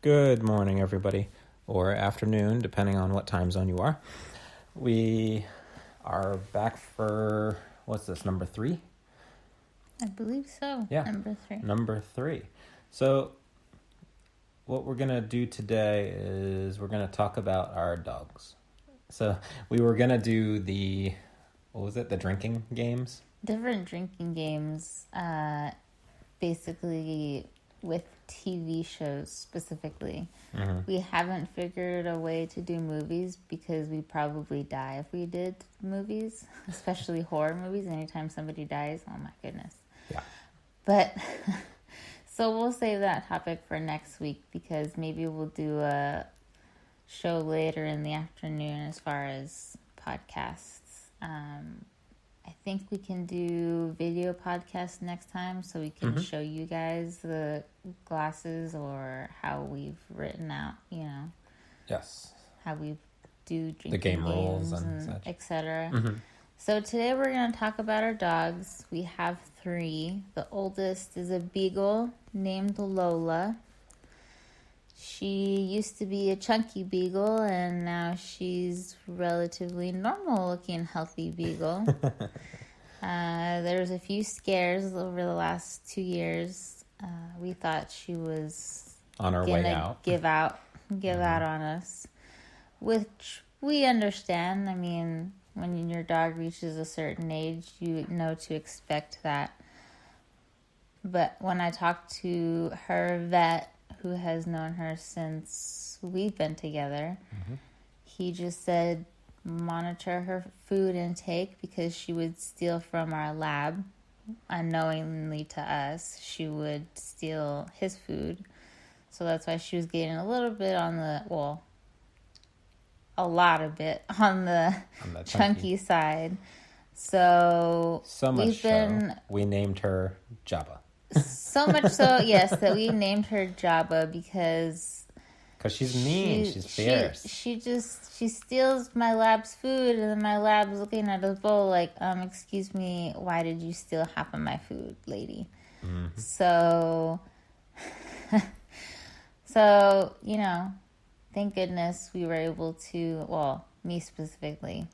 Good morning, everybody, or afternoon, depending on what time zone you are. We are back for, what's this, number 3? I believe so. Yeah. Number 3. So, what we're going to do today is we're going to talk about our dogs. So, we were going to do the drinking games? Different drinking games, basically with TV shows specifically. Mm-hmm. We haven't figured a way to do movies because we'd probably die if we did movies, especially horror movies. Anytime somebody dies, oh my goodness. Yeah. But, so we'll save that topic for next week because maybe we'll do a show later in the afternoon as far as podcasts. I think we can do video podcasts next time so we can show you guys the glasses or how we've written out, Yes. how we do drinking The game games rules and such. etc. Mm-hmm. So today we're going to talk about our dogs. We have 3. The oldest is a beagle named Lola. She used to be a chunky beagle, and now she's relatively normal-looking, healthy beagle. There's a few scares over the last 2 years. We thought she was on her way out. Give out on us, which we understand. I mean, when your dog reaches a certain age, you know to expect that. But when I talked to her vet, who has known her since we've been together, he just said monitor her food intake because she would steal from our lab. Unknowingly to us, she would steal his food. So that's why she was getting a lot of bit on the chunky side. So much so, we named her Jabba. So much so, yes, that we named her Jabba because she's mean. She's fierce. She steals my lab's food, and then my lab's looking at his bowl like, excuse me, why did you steal half of my food, lady? Mm-hmm. So, thank goodness we were able to, me specifically,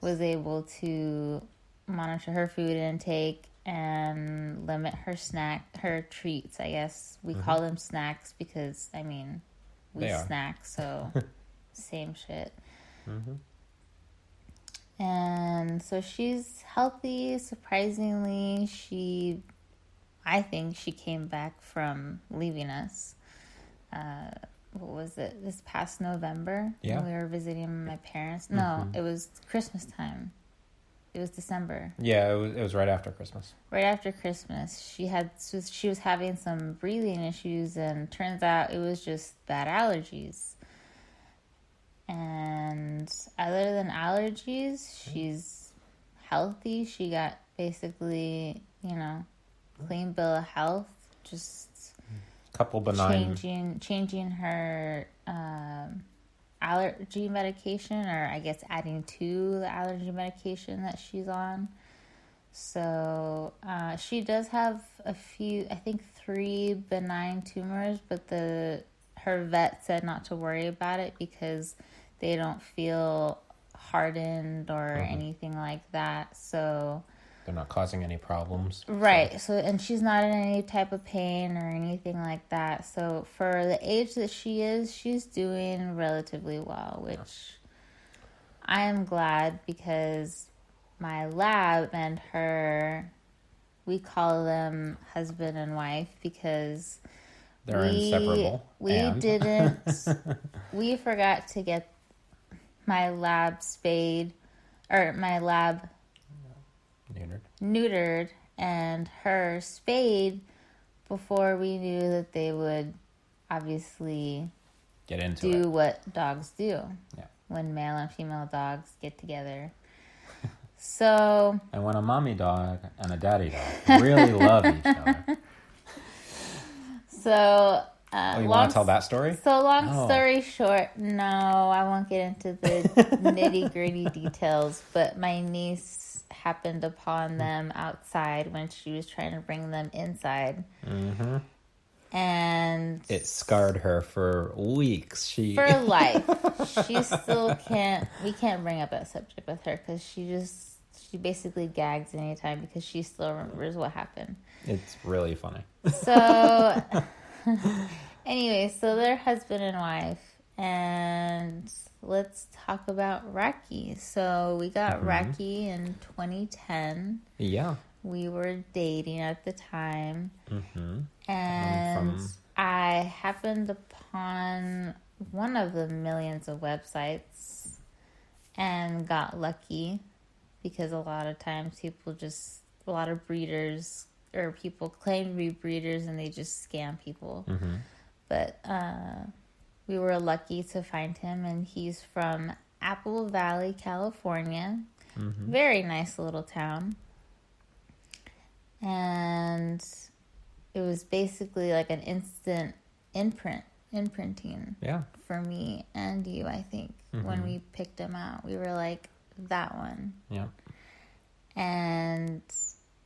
was able to monitor her food intake and limit her treats, I guess. We call them snacks because, we snack, so same shit. Mm-hmm. And so she's healthy, surprisingly. I think she came back from leaving us. What was it? This past November? Yeah. When we were visiting my parents. No, it was Christmas time. It was December. Yeah, it was right after Christmas. Right after Christmas. She was having some breathing issues, and turns out it was just bad allergies. And other than allergies, she's healthy. She got basically, clean bill of health. Just couple benign changing her allergy medication, or I guess adding to the allergy medication that she's on. So she does have a few, I think 3 benign tumors, but her vet said not to worry about it because they don't feel hardened or anything like that. So they're not causing any problems. Right. So, and she's not in any type of pain or anything like that. So for the age that she is, she's doing relatively well, which I am glad because my lab and her, we call them husband and wife because they're inseparable. We forgot to get my lab spayed, or my lab neutered and her spayed before we knew that they would obviously get into what dogs do when male and female dogs get together. So, and when a mommy dog and a daddy dog really love each other. So, you want to tell that story? So story short, no, I won't get into the nitty gritty details, but my niece happened upon them outside when she was trying to bring them inside. Mm-hmm. And it scarred her for weeks. For life. She still we can't bring up that subject with her because she basically gags anytime because she still remembers what happened. It's really funny. So, anyway, so they're husband and wife. And let's talk about Rocky. So we got Rocky in 2010. Yeah. We were dating at the time. Mm-hmm. And I happened upon one of the millions of websites and got lucky because a lot of times a lot of breeders or people claim to be breeders and they just scam people. Mm-hmm. But we were lucky to find him, and he's from Apple Valley, California. Mm-hmm. Very nice little town. And it was basically like an instant imprinting for me and you, I think. When we picked him out, we were like, that one. Yeah. And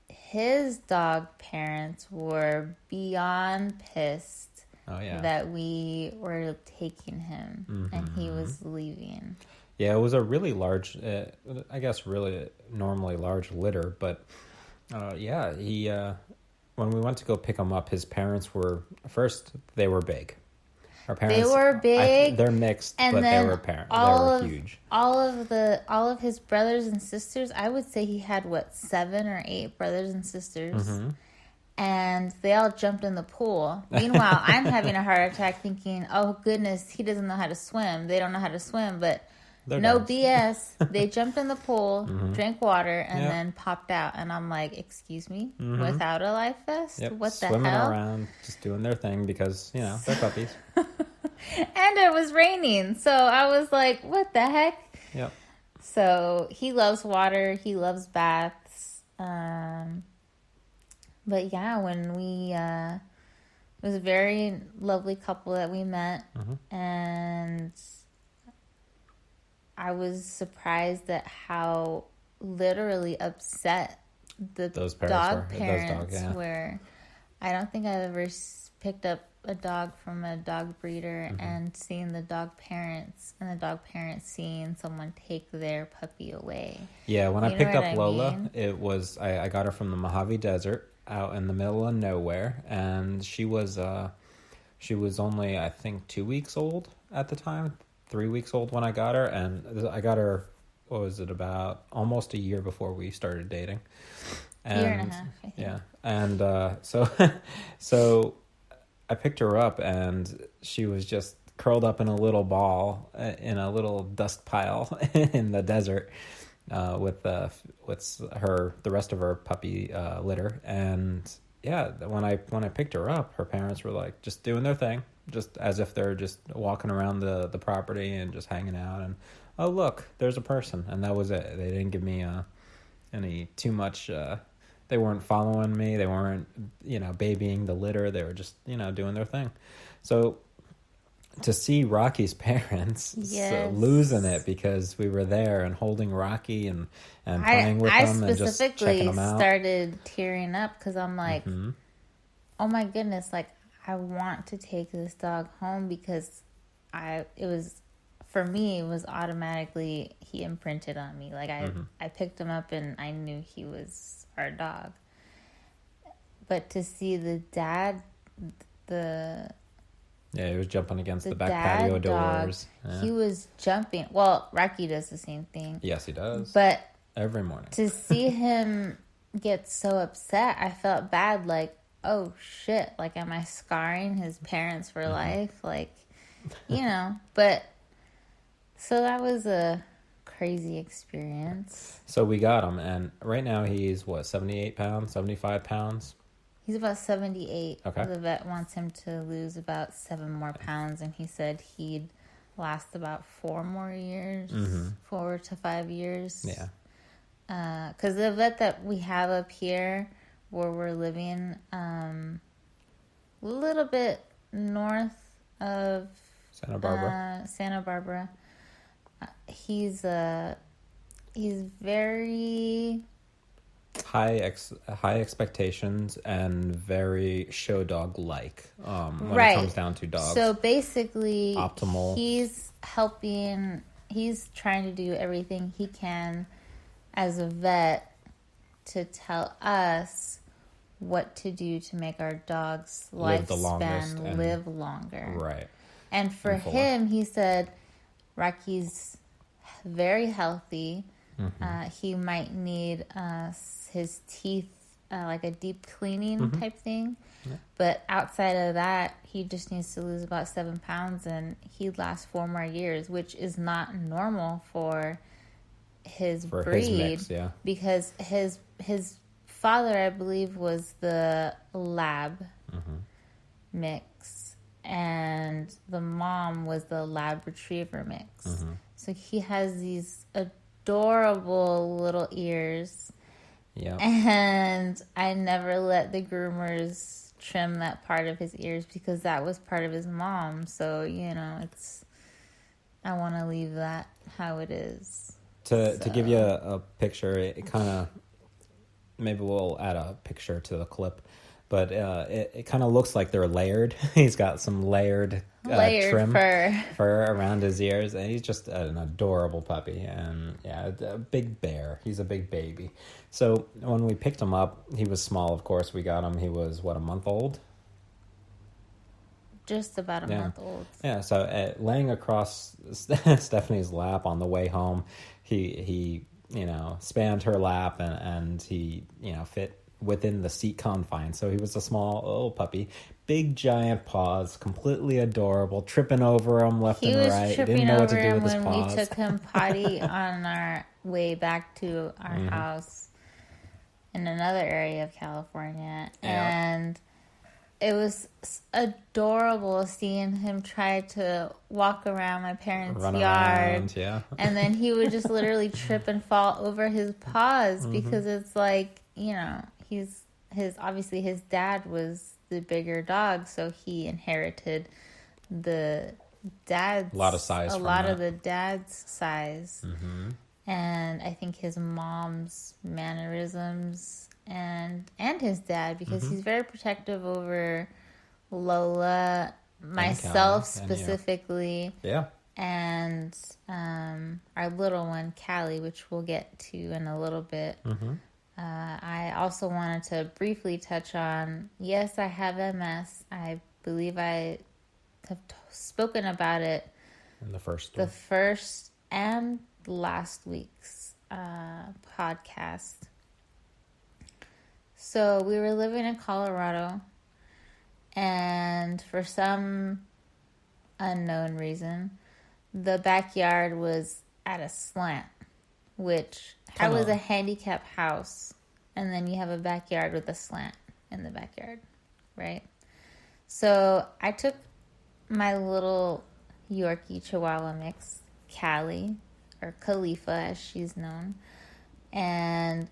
his dog parents were beyond pissed that we were taking him and he was leaving. Yeah, it was a really large, I guess really normally large litter, but he, when we went to go pick him up, his parents were, first, they were big. Our parents, they were big. They're mixed, but they were huge. All of his brothers and sisters, I would say he had 7 or 8 brothers and sisters. Mm-hmm. And they all jumped in the pool. Meanwhile, I'm having a heart attack thinking, oh goodness, he doesn't know how to swim. They don't know how to swim, but no BS. They jumped in the pool, drank water, and then popped out. And I'm like, excuse me? Without a life vest? Yep. What the Swimming hell? around, just doing their thing because, they're puppies. And it was raining. So I was like, what the heck? Yep. So he loves water. He loves baths. But yeah, when it was a very lovely couple that we met. And I was surprised at how literally upset those parents were. I don't think I've ever picked up a dog from a dog breeder and seen the dog parents seeing someone take their puppy away. Yeah, when I picked up Lola, it was I got her from the Mojave Desert out in the middle of nowhere, and she was only, I think, 2 weeks old at the time. 3 weeks old when I got her, and I got her, what was it, about almost a year before we started dating. And, year and a half, I think. Yeah, and so I picked her up, and she was just curled up in a little ball in a little dust pile in the desert with the rest of her puppy litter. And yeah, when I picked her up, her parents were like just doing their thing, just as if they're just walking around the property and just hanging out. And oh look, there's a person, and that was it. They didn't give me any too much. They weren't following me. They weren't babying the litter. They were just doing their thing. So to see Rocky's parents losing it because we were there and holding Rocky and playing with them and just checking them out. I specifically started tearing up because I'm like, oh my goodness, like I want to take this dog home because for me, it was automatically, he imprinted on me. Like I picked him up and I knew he was our dog. But to see the dad, yeah, he was jumping against the back patio doors. Yeah. He was jumping. Well, Rocky does the same thing. Yes, he does. But every morning. To see him get so upset, I felt bad. Like, oh shit, like am I scarring his parents for life? Like, but so that was a crazy experience. So we got him, and right now he's 78 pounds, 75 pounds? He's about 78. Okay. The vet wants him to lose about 7 more pounds, and he said he'd last about 4 more years, 4 to 5 years. Yeah. Because the vet that we have up here where we're living, a little bit north of Santa Barbara. He's very high expectations and very show dog like when Right. it comes down to dogs. So basically, Optimal. he's trying to do everything he can as a vet to tell us what to do to make our dog's Live the longest lifespan and- live longer. Right. And for And fuller. him, he said Rocky's very healthy. He might need his teeth, like a deep cleaning type thing. Yeah. But outside of that, he just needs to lose about 7 pounds and he'd last 4 more years, which is not normal for his For breed. his mix, yeah. Because his father, I believe, was the lab mix, and the mom was the lab retriever mix. So he has these adorable little ears, Yeah. and I never let the groomers trim that part of his ears because that was part of his mom. So, I want to leave that how it is. To give you a picture, it kind of, maybe we'll add a picture to the clip, but it kind of looks like they're layered. He's got some layered trim fur around his ears, and he's just an adorable puppy. And yeah, a big bear. He's a big baby. So when we picked him up, he was small. Of course, we got him. He was a month old. Just about a month old. Yeah, so laying across Stephanie's lap on the way home, he spanned her lap and he fit within the seat confines. So he was a small little puppy, big giant paws, completely adorable, tripping over him left and right. He was Didn't tripping know what over to do him with his when paws. we took him potty on our way back to our house in another area of California. Yeah. And it was adorable seeing him try to walk around my parents' Run yard. around, yeah. And then he would just literally trip and fall over his paws because it's like, obviously his dad was the bigger dog, so he inherited the dad's A lot of size a from lot that. of the dad's size. And I think his mom's mannerisms and his dad, because he's very protective over Lola, myself Callie, and you. specifically, Yeah. and our little one, Callie, which we'll get to in a little bit. I also wanted to briefly touch on, yes, I have MS. I believe I have spoken about it In the first the one. first and last week's podcast. So we were living in Colorado, and for some unknown reason, the backyard was at a slant, which how is a handicap house, and then you have a backyard with a slant in the backyard, right? So I took my little Yorkie Chihuahua mix, Callie, or Khalifa as she's known, and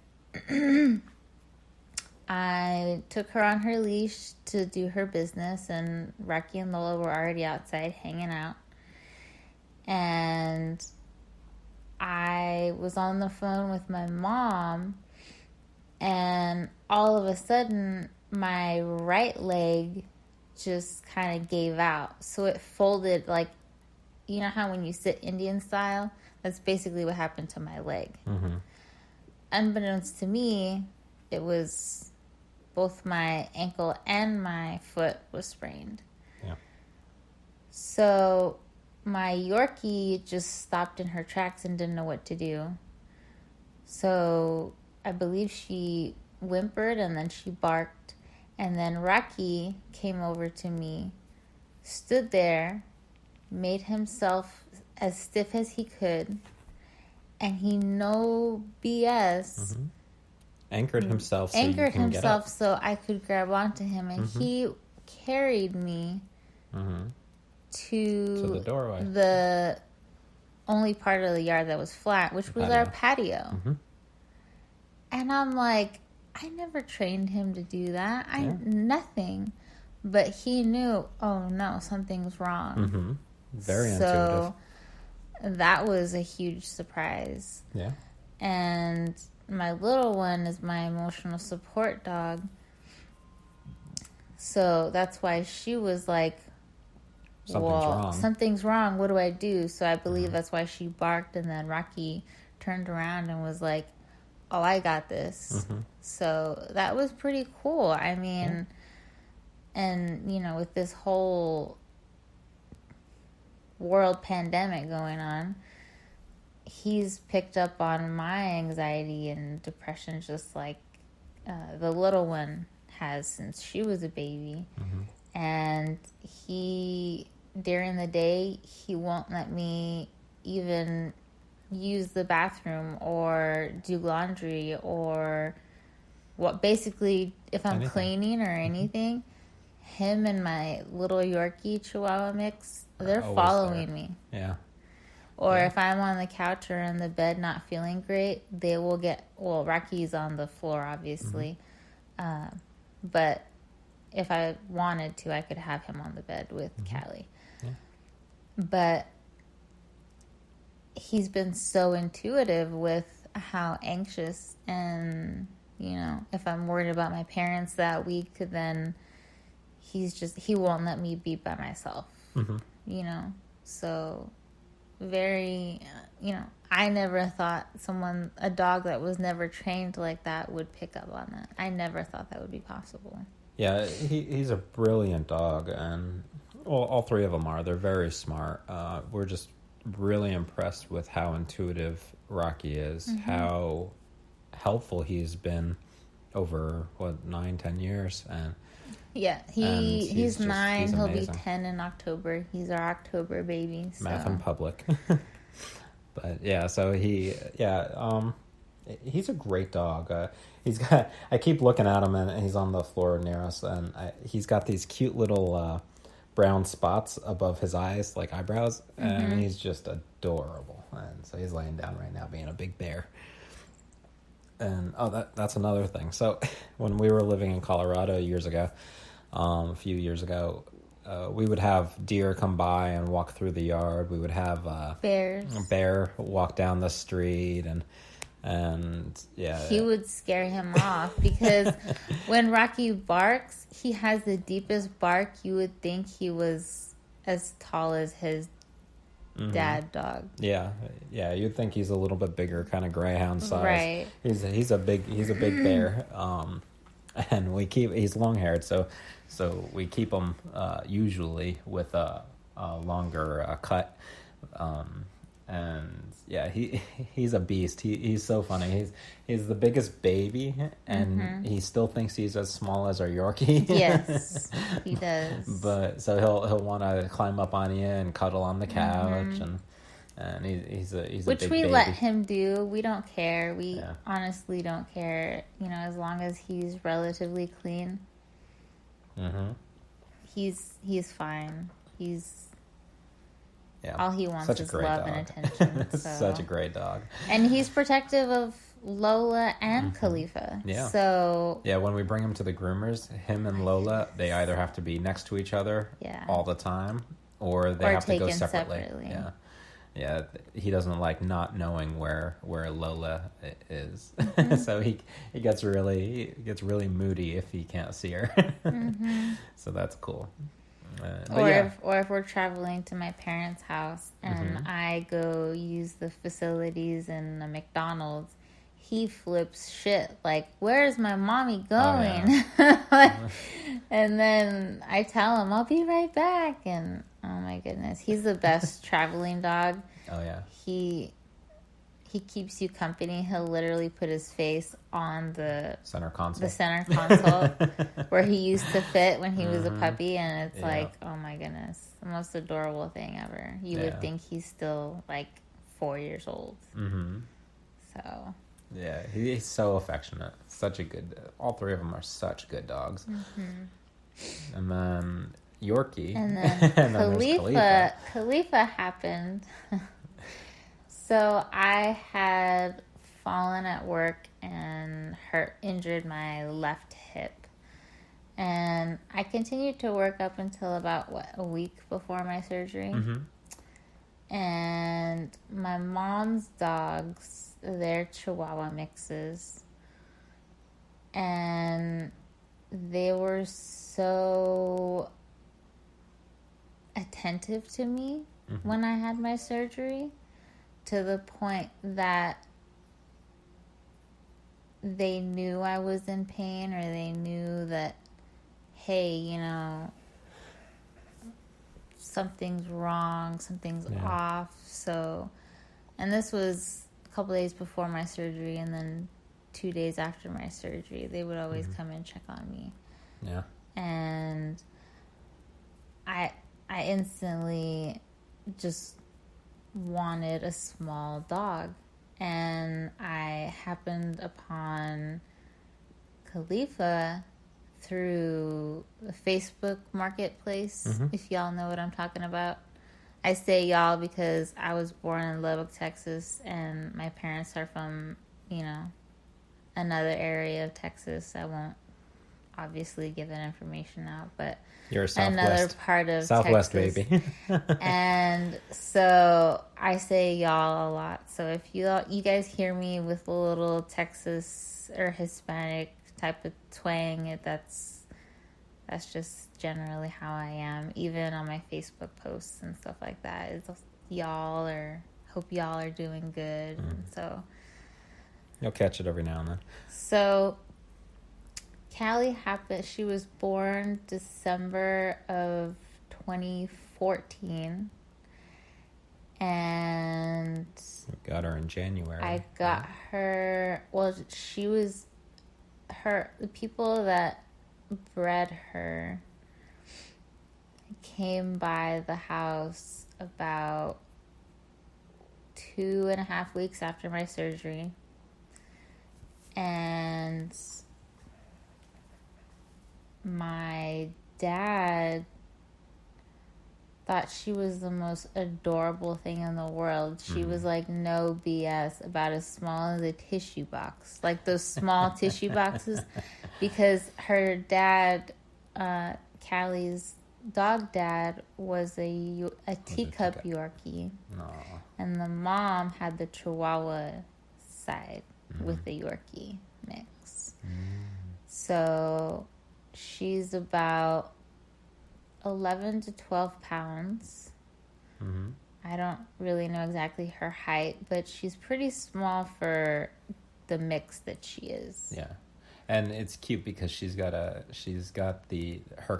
I took her on her leash to do her business, and Rocky and Lola were already outside hanging out. And I was on the phone with my mom, and all of a sudden, my right leg just kind of gave out. So it folded like, you know how when you sit Indian style? That's basically what happened to my leg. Unbeknownst to me, it was both my ankle and my foot was sprained. Yeah. So my Yorkie just stopped in her tracks and didn't know what to do. So I believe she whimpered and then she barked. And then Rocky came over to me, stood there, made himself as stiff as he could, and he no BS Anchored himself so anchored you can himself get so I could grab onto him, and he carried me up. to To the doorway. the only part of the yard that was flat, which was our patio. And I'm like, I never trained him to do that. Nothing. But he knew, oh no, something's wrong. Very So that was a huge surprise. intuitive. Yeah. And my little one is my emotional support dog. So that's why she was like, something's wrong. What do I do? So I believe that's why she barked, and then Rocky turned around and was like, oh, I got this. So that was pretty cool. I mean, and, you know, with this whole world pandemic going on, he's picked up on my anxiety and depression just like the little one has since she was a baby. And he, during the day, he won't let me even use the bathroom or do laundry or basically if I'm cleaning or anything. Him and my little Yorkie Chihuahua mix, they're following me. Yeah. Or if I'm on the couch or in the bed not feeling great, they will Rocky's on the floor, obviously. But if I wanted to, I could have him on the bed with Callie. Yeah. But he's been so intuitive with how anxious and, you know, if I'm worried about my parents that week, then he won't let me be by myself, you know? So very, you know, I never thought a dog that was never trained like that would pick up on that. I never thought that would be possible. Yeah, he's a brilliant dog, and all three of them are. They're very smart. We're just really impressed with how intuitive Rocky is, how helpful he's been over, 9-10 years. And yeah, he's 9. He'll be 10 in October. He's our October baby. So. Math in public. But yeah, so he's a great dog. I keep looking at him, and he's on the floor near us, and he's got these cute little brown spots above his eyes, like eyebrows, and he's just adorable. And so he's laying down right now being a big bear. And that's another thing. So when we were living in Colorado a few years ago, we would have deer come by and walk through the yard. We would have a bear walk down the street, and yeah, he would scare him off because when Rocky barks, he has the deepest bark. You would think he was as tall as his dad dog. Yeah, you'd think he's a little bit bigger, kind of greyhound size. Right. He's a big bear. And he's long haired, so we keep him usually with a longer cut. And yeah, he's a beast. He's so funny. He's the biggest baby, and he still thinks he's as small as our Yorkie. Yes, he does. But so he'll want to climb up on you and cuddle on the couch, and he's a which big we baby. let him do. We don't care. We honestly don't care. You know, as long as he's relatively clean, he's fine. All he wants is love and attention. So. Such a great dog. And he's protective of Lola and Khalifa. Yeah. So yeah, when we bring him to the groomers, him and Lola, they either have to be next to each other all the time, or they have to go separately. Yeah. Yeah, he doesn't like not knowing where Lola is. So he gets really moody if he can't see her. So that's cool. Or if we're traveling to my parents' house and I go use the facilities in the McDonald's, he flips shit like, where's my mommy going? Oh, yeah. And then I tell him, I'll be right back. And oh my goodness, he's the best traveling dog. Oh yeah. He keeps you company. He'll literally put his face on the center console where he used to fit when he was a puppy, and it's like, oh my goodness, the most adorable thing ever. You would think he's still like 4 years old. So yeah, he's so affectionate. Such a good. All three of them are such good dogs. And then Yorkie, and then Khalifa happened. So I had fallen at work and injured my left hip. And I continued to work up until about, a week before my surgery. And my mom's dogs, they're Chihuahua mixes. And they were so attentive to me when I had my surgery, to the point that they knew I was in pain, or they knew that, hey, you know, something's wrong, something's off. So, and this was a couple days before my surgery, and then 2 days after my surgery, they would always come and check on me. Yeah. And I instantly just wanted a small dog. And I happened upon Khalifa through the Facebook Marketplace, if y'all know what I'm talking about. I say y'all because I was born in Lubbock, Texas, and my parents are from, you know, another area of Texas. I won't obviously give that information out, but you're a Southwest, another part of Southwest Texas. Baby. And so I say y'all a lot. So if you guys hear me with a little Texas or Hispanic type of twang, that's just generally how I am. Even on my Facebook posts and stuff like that, it's y'all, or hope y'all are doing good. And so you'll catch it every now and then. So Callie happened, she was born December of 2014. And we got her in January. I got her, well, the people that bred her came by the house about 2.5 weeks after my surgery. And my dad thought she was the most adorable thing in the world. She was like no BS, about as small as a tissue box, like those small tissue boxes, because her dad, Callie's dog dad, was a teacup Yorkie. Aww. And the mom had the Chihuahua side with the Yorkie mix. So she's about 11 to 12 pounds. I don't really know exactly her height, but she's pretty small for the mix that she is. Yeah. And it's cute because her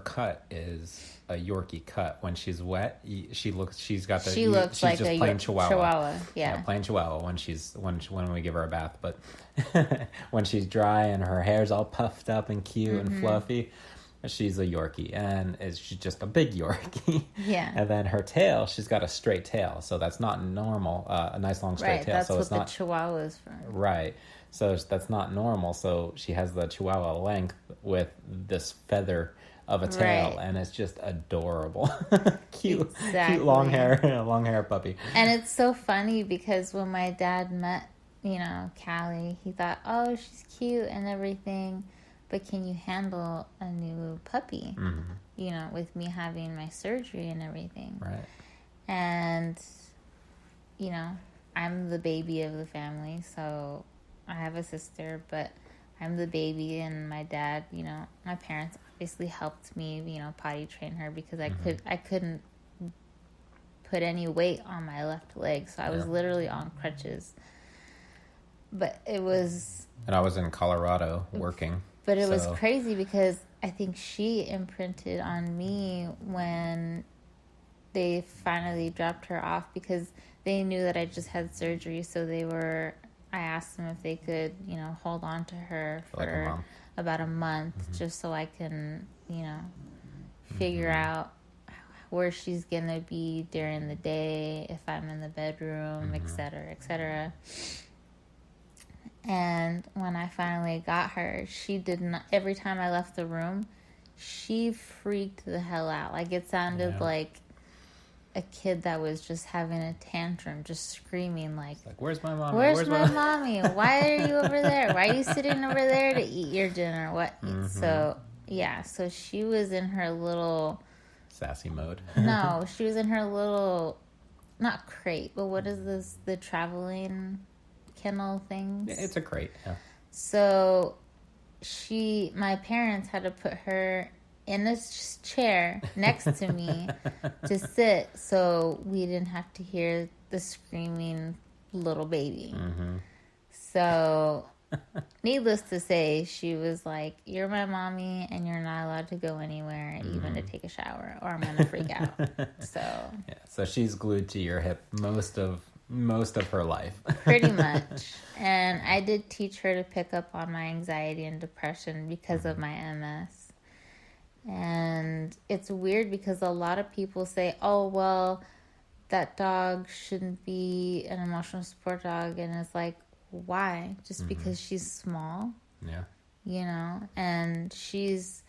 cut is a Yorkie cut. When she's wet, she looks like just a plain Chihuahua. Yeah, plain Chihuahua when we give her a bath. But when she's dry and her hair's all puffed up and cute and fluffy, she's a Yorkie, and she's just a big Yorkie. Yeah. And then her tail, she's got a straight tail, so that's not normal. A nice long straight tail. That's so what it's not the Chihuahua is from. Right. So that's not normal. So she has the Chihuahua length with this feather of a tail, and it's just adorable. Cute long hair puppy. And it's so funny because when my dad met, Callie, he thought, oh, she's cute and everything, but can you handle a new puppy? With me having my surgery and everything. Right. And, I'm the baby of the family, so I have a sister, but I'm the baby, and my dad, my parents obviously helped me, potty train her because I couldn't put any weight on my left leg, so I was literally on crutches. But it was... And I was in Colorado working. But it was crazy because I think she imprinted on me when they finally dropped her off, because they knew that I just had surgery, so I asked them if they could, hold on to her for about a month, just so I can, figure out where she's going to be during the day, if I'm in the bedroom, et cetera, et cetera. And when I finally got her, she did not, every time I left the room, she freaked the hell out. Like, it sounded like a kid that was just having a tantrum, just screaming like where's my mommy? Where's my mommy? Why are you over there? Why are you sitting over there to eat your dinner? What? So she was in her little sassy mode. No, she was in her little not crate, but what is this? The traveling kennel things? It's a crate, yeah. So my parents had to put her in a chair next to me to sit so we didn't have to hear the screaming little baby. Mm-hmm. So, needless to say, she was like, "You're my mommy, and you're not allowed to go anywhere, even to take a shower, or I'm gonna freak out." So, yeah, so she's glued to your hip most of her life. pretty much. And I did teach her to pick up on my anxiety and depression because of my MS. And it's weird because a lot of people say, "Oh, well, that dog shouldn't be an emotional support dog," and it's like, why? Just because she's small? Yeah. You know? And she's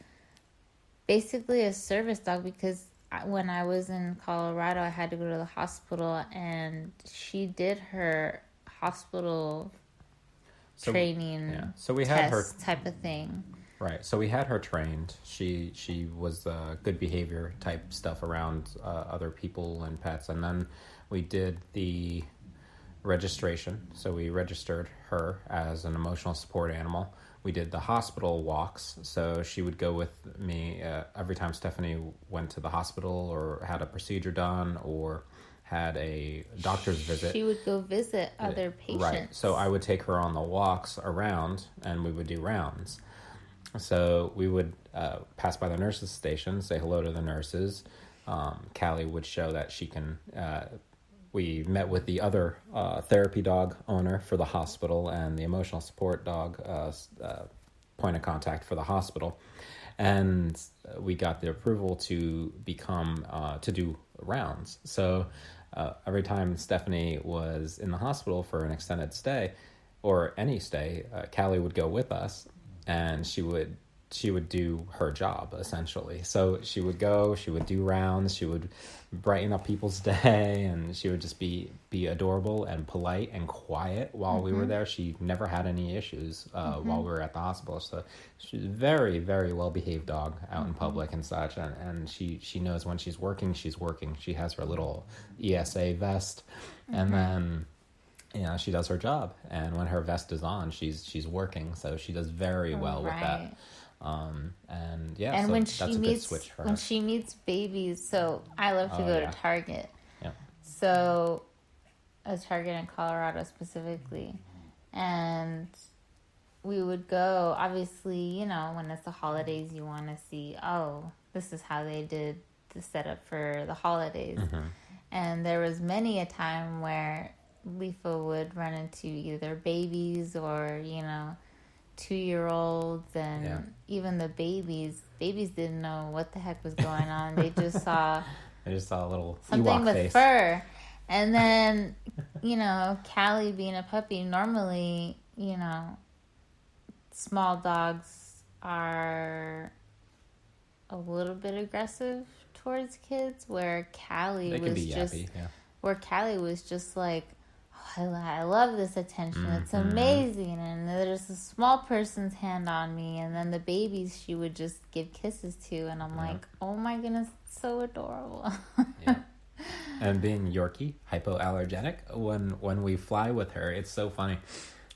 basically a service dog because when I was in Colorado, I had to go to the hospital and she did her hospital training So we had her type of thing. Right. So we had her trained. She was good behavior type stuff around other people and pets. And then we did the registration. So we registered her as an emotional support animal. We did the hospital walks. So she would go with me every time Stephanie went to the hospital or had a procedure done or had a doctor's visit. She would go visit other patients. Right. So I would take her on the walks around and we would do rounds. So we would pass by the nurses' station, say hello to the nurses. Callie would show that she can... we met with the other therapy dog owner for the hospital and the emotional support dog point of contact for the hospital. And we got the approval to to do rounds. So every time Stephanie was in the hospital for an extended stay, or any stay, Callie would go with us. And she would do her job essentially. So she would do rounds, she would brighten up people's day, and she would just be adorable and polite and quiet while we were there. She never had any issues while we were at the hospital. So she's a very, very well behaved dog out in public and such. And she knows when she's working, she's working. She has her little ESA vest, and then she does her job, and when her vest is on, she's working, so she does very well with that. And so when that's a good switch for her. When she meets babies, so I love to go to Target. Yeah. So a Target in Colorado specifically, and we would go. Obviously, when it's the holidays, you want to see. Oh, this is how they did the setup for the holidays, and there was many a time where Leafa would run into either babies or 2-year-olds, and even the babies didn't know what the heck was going on. They just saw a little something Ewok with face. fur. And then Callie being a puppy, normally small dogs are a little bit aggressive towards kids, where Callie was just like, I love this attention. It's amazing. And there's a small person's hand on me. And then the babies she would just give kisses to. And I'm like, oh my goodness, it's so adorable. And being Yorkie, hypoallergenic, when we fly with her, it's so funny.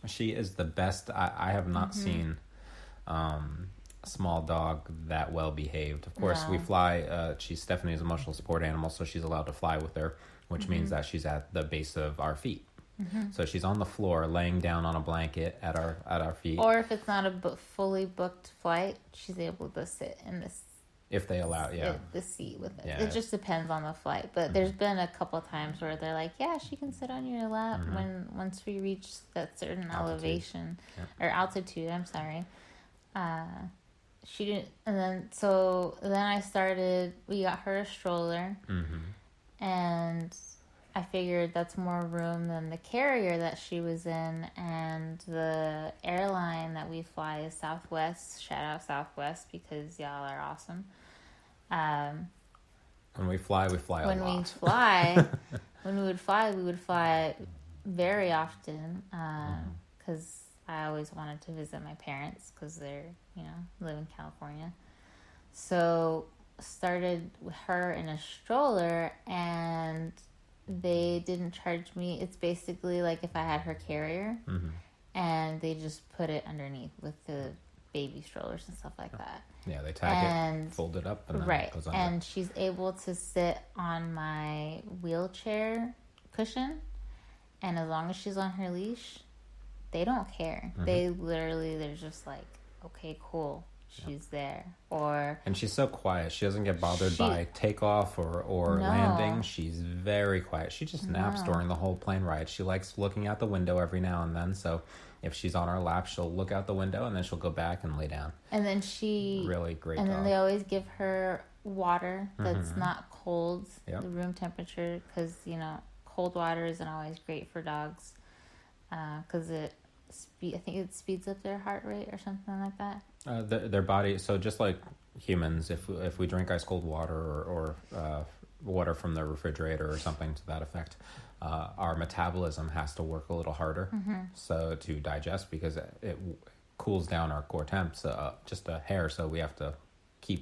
She is the best. I have not seen a small dog that well behaved. Of course, we fly. She's Stephanie's emotional support animal, so she's allowed to fly with her, which means that she's at the base of our feet. So she's on the floor, laying down on a blanket at our feet. Or if it's not a fully booked flight, she's able to sit in this. If they allow, the seat with it. Yeah. It just depends on the flight. But there's been a couple times where they're like, yeah, she can sit on your lap once we reach that certain elevation or altitude. I'm sorry. She didn't, and then I started. We got her a stroller, and I figured that's more room than the carrier that she was in, and the airline that we fly is Southwest. Shout out Southwest because y'all are awesome. When we fly a lot. When we would fly very often because I always wanted to visit my parents because they're, live in California. So started with her in a stroller, and they didn't charge me. It's basically like if I had her carrier, and they just put it underneath with the baby strollers and stuff like that. Yeah, they tag it, fold it up, and then it goes under. And she's able to sit on my wheelchair cushion, and as long as she's on her leash, they don't care. They're just like, okay, cool, she's there. And she's so quiet. She doesn't get bothered by takeoff or landing. She's very quiet. She just naps during the whole plane ride. She likes looking out the window every now and then. So if she's on our lap, she'll look out the window and then she'll go back and lay down. And then really great. And then they always give her water that's not cold, the room temperature, because cold water isn't always great for dogs, because I think it speeds up their heart rate or something like that. Their body. So just like humans, if we drink ice cold water or water from the refrigerator or something to that effect, our metabolism has to work a little harder, so to digest, because it cools down our core temps just a hair. So we have to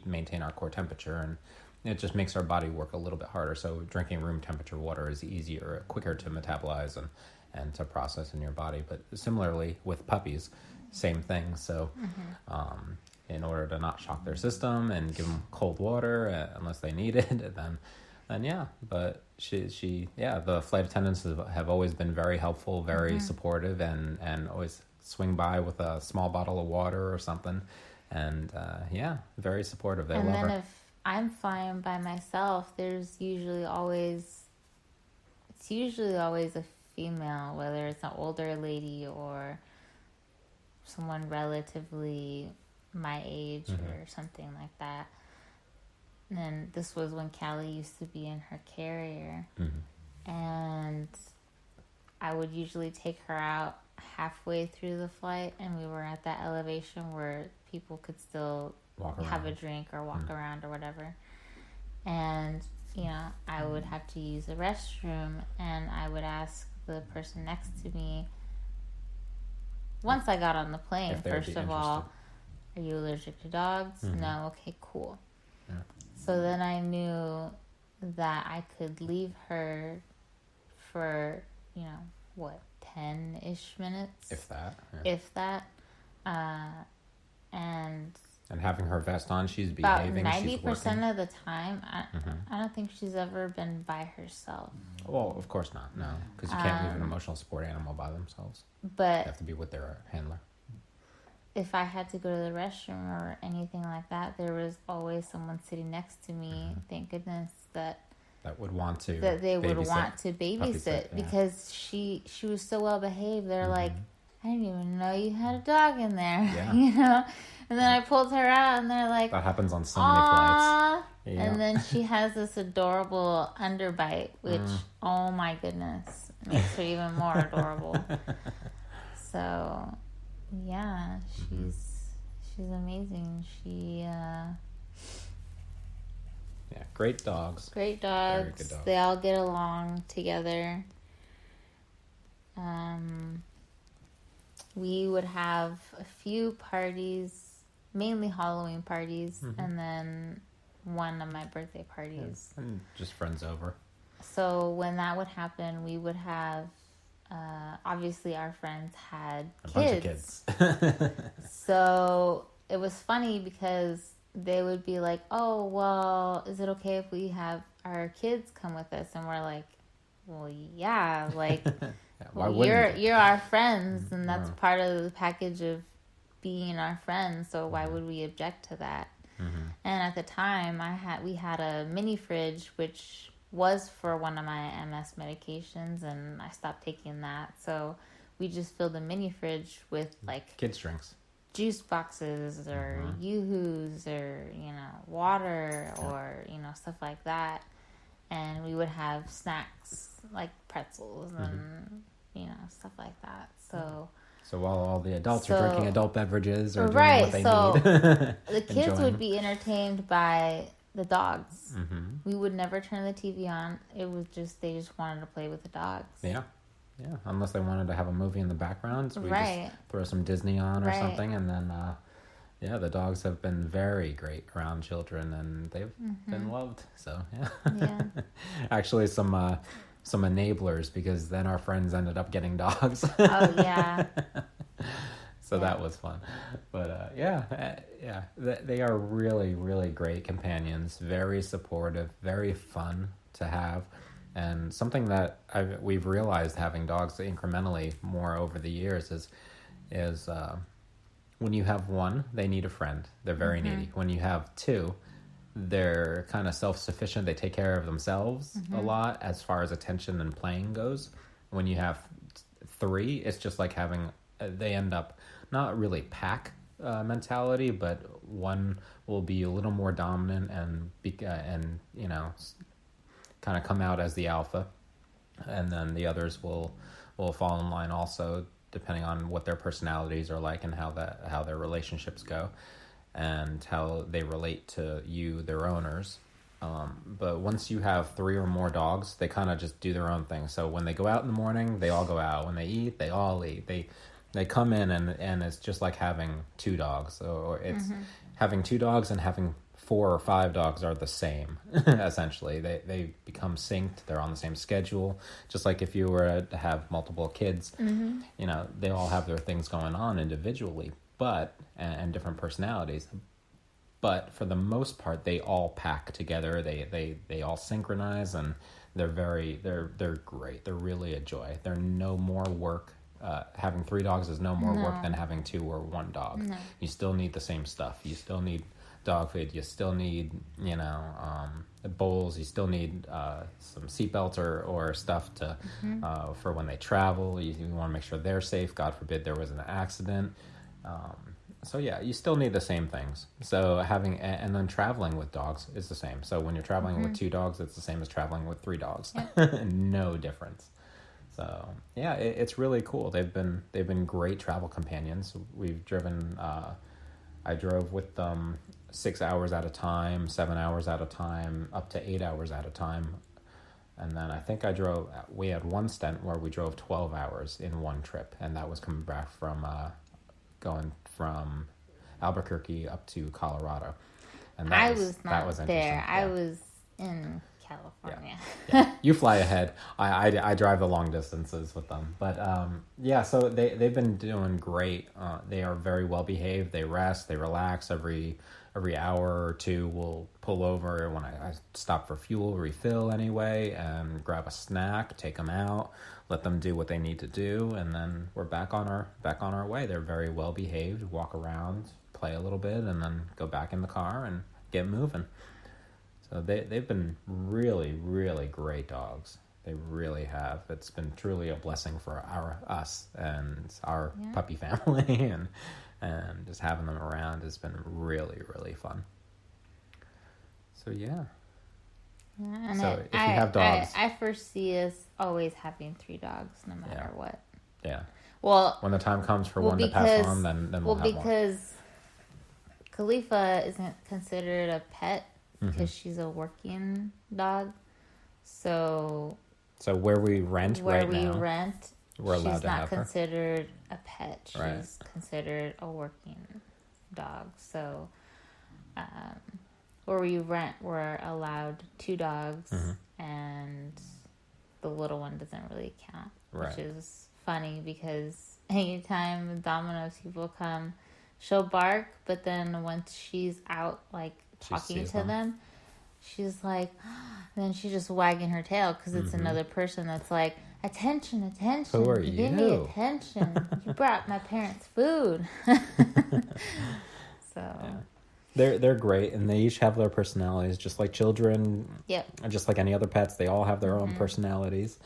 maintain our core temperature, and it just makes our body work a little bit harder. So drinking room temperature water is easier, quicker to metabolize and to process in your body. But similarly with puppies, same thing. So in order to not shock their system and give them cold water unless they need it, then yeah. But the flight attendants have always been very helpful, very supportive, and always swing by with a small bottle of water or something. And very supportive. They love her. And then if I'm flying by myself, it's usually always a female, whether it's an older lady or someone relatively my age or something like that. And this was when Callie used to be in her carrier, and I would usually take her out halfway through the flight, and we were at that elevation where people could still have a drink or walk around or whatever. And I would have to use the restroom, and I would ask the person next to me, once I got on the plane, first of all, are you allergic to dogs? No? Okay, cool. Yeah. So then I knew that I could leave her for, 10-ish minutes? If that. Yeah. If that. And having her vest on, she's behaving. About 90% of the time, I don't think she's ever been by herself. Well, of course not, no. Because you can't leave an emotional support animal by themselves. But they have to be with their handler. If I had to go to the restroom or anything like that, there was always someone sitting next to me. Thank goodness that would want to babysit because she was so well behaved. They're like, I didn't even know you had a dog in there, And then I pulled her out, and they're like, that happens on so many flights. Yeah. And then she has this adorable underbite, which oh my goodness, makes her even more adorable. So, yeah, she's amazing. Great dogs. Great dogs. Very good dogs. They all get along together. We would have a few parties, mainly Halloween parties, and then one of my birthday parties. Yeah. And just friends over. So when that would happen, we would have, obviously our friends had kids. Bunch of kids. So it was funny because they would be like, oh, well, is it okay if we have our kids come with us? And we're like, well, yeah, like, you're our friends, and that's part of the package of being our friends, so why would we object to that? And at the time, we had a mini fridge, which was for one of my MS medications, and I stopped taking that, so we just filled the mini fridge with, like, kids' drinks. Juice boxes, or Yoo-hoos, or, water, or, stuff like that. And we would have snacks, like pretzels and, stuff like that. So while all the adults are drinking adult beverages or doing what they need. The kids would be entertained by the dogs. We would never turn the TV on. It was just, they just wanted to play with the dogs. Yeah. Yeah. Unless they wanted to have a movie in the background. So we just throw some Disney on or something. And then, the dogs have been very great around children, and they've been loved. So, yeah. Actually, some some enablers, because then our friends ended up getting dogs. Oh, yeah. So that was fun. But they are really, really great companions, very supportive, very fun to have. And something that we've realized having dogs incrementally more over the years is when you have one, they need a friend. They're very needy. When you have two, they're kind of self-sufficient. They take care of themselves a lot as far as attention and playing goes. When you have three, it's just like having, they end up not really pack mentality, but one will be a little more dominant and kind of come out as the alpha, and then the others will fall in line also, depending on what their personalities are like and how their relationships go and how they relate to their owners. But once you have three or more dogs, they kind of just do their own thing. So when they go out in the morning, they all go out. When they eat, they all eat. They come in, and it's just like having two dogs. Or it's having two dogs and having 4 or 5 dogs are the same, essentially. They become synced. They're on the same schedule. Just like if you were to have multiple kids, they all have their things going on individually, and different personalities. But for the most part, they all pack together. They all synchronize, and they're great. They're really a joy. They're no more work. Having 3 dogs is no more work than having 2 or 1 dog. No. You still need the same stuff. You still need dog food. You still need, bowls. You still need some seatbelts or stuff to for when they travel. You want to make sure they're safe. God forbid there was an accident. So yeah, you still need the same things. So and then traveling with dogs is the same. So when you're traveling with 2 dogs, it's the same as traveling with 3 dogs. Yep. No difference. So yeah, it's really cool. They've been great travel companions. We've driven. I drove with them 6 hours at a time, 7 hours at a time, up to 8 hours at a time, and then I think we had one stint where we drove 12 hours in one trip, and that was coming back from going from Albuquerque up to Colorado. And that was there. Yeah. I was in California. Yeah. You fly ahead. I drive the long distances with them. But so they've been doing great. They are very well behaved. They rest, they relax. Every hour or two we'll pull over when I stop for fuel, refill anyway, and grab a snack, take them out, let them do what they need to do, and then we're back on our way. They're very well behaved, walk around, play a little bit, and then go back in the car and get moving. So they've been really, really great dogs. They really have. It's been truly a blessing for us and our puppy family, and just having them around has been really, really fun. So yeah. And so if you have dogs, I foresee us always having 3 dogs, no matter what. Yeah. Well, when the time comes for one to pass on, then we'll have one. Because Khalifa isn't considered a pet. Because she's a working dog, so where we rent, we're allowed to have her. She's not considered a pet. She's considered a working dog. So, where we rent, we're allowed 2 dogs, and the little one doesn't really count, which is funny because anytime Domino's people come, she'll bark, but then once she's out, talking to them, she's like, then she's just wagging her tail because it's another person that's like, attention, who are you? Give me attention. You brought my parents food. So they're great, and they each have their personalities, just like children. Yep. Just like any other pets, they all have their own personalities.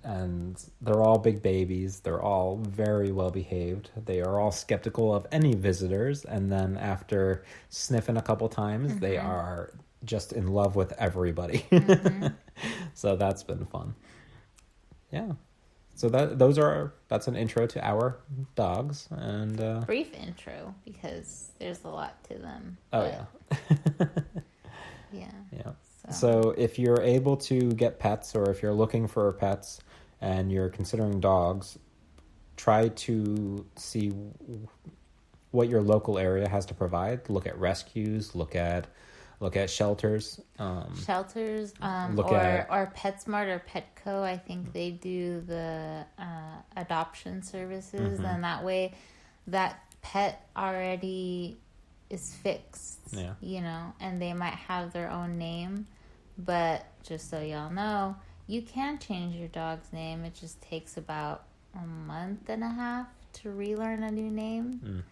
And they're all big babies. They're all very well behaved. They are all skeptical of any visitors. And then after sniffing a couple times, they are just in love with everybody. So that's been fun. Yeah. So that's an intro to our dogs. And brief intro because there's a lot to them. Oh, yeah. Yeah. So if you're able to get pets, or if you're looking for pets and you're considering dogs, try to see what your local area has to provide. Look at rescues, look at look at shelters. Shelters, Look at- or PetSmart or Petco. I think they do the adoption services, and that way, that pet already is fixed. Yeah. You know, and they might have their own name, but just so y'all know, you can change your dog's name. It just takes about a month and a half to relearn a new name.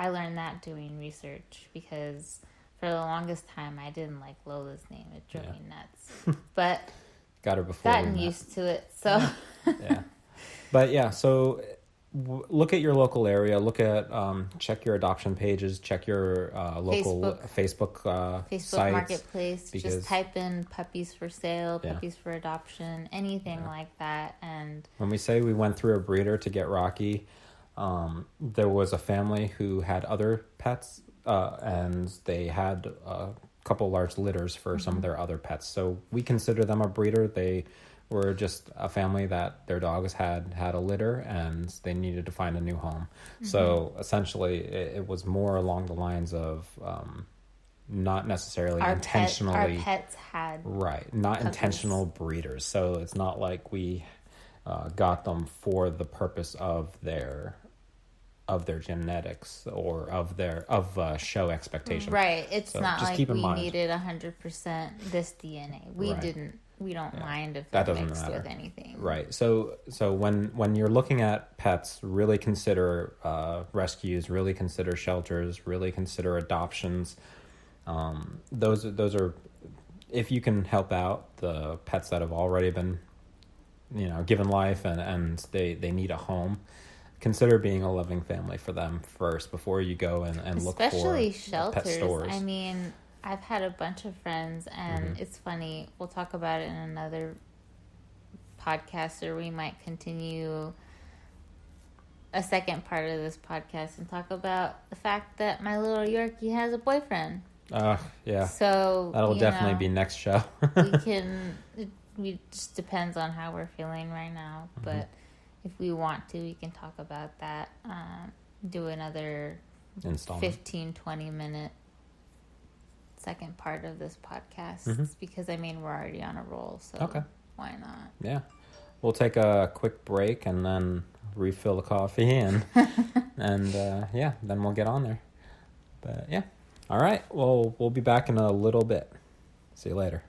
I learned that doing research because for the longest time I didn't like Lola's name. It drove me nuts. But got her before. gotten used to it. So Yeah. But yeah, so look at your local area. Look at check your adoption pages. Check your local Facebook sites. Marketplace. Because- Just type in puppies for sale, Yeah. puppies for adoption, anything like that. And When we say we went through a breeder to get Rocky, there was a family who had other pets, and they had a couple large litters for some of their other pets. So we consider them a breeder. They were just a family that their dogs had a litter, and they needed to find a new home. So essentially, it was more along the lines of not necessarily intentionally. Our pets had Right, not puppies. intentional breeders. So it's not like we got them for the purpose of their genetics or of show expectation. Right. It's So not just like keep in we mind. needed 100% this DNA. We Right. didn't. We don't mind if That they're doesn't mixed matter. with anything. Right. So when you're looking at pets, really consider rescues, really consider shelters, really consider adoptions. Those are, if you can help out the pets that have already been, given life and they need a home, consider being a loving family for them first before you go and look for Especially pet shelters. stores. I mean, I've had a bunch of friends, and it's funny. We'll talk about it in another podcast, or we might continue a second part of this podcast and talk about the fact that my little Yorkie has a boyfriend. Yeah. So That'll definitely be next show. we just depends on how we're feeling right now, but if we want to, we can talk about that. Do another Installment. 15-20 minute second part of this podcast because we're already on a roll, so Okay. why not? Yeah. We'll take a quick break and then refill the coffee and then we'll get on there. But yeah. All right. Well, we'll be back in a little bit. See you later.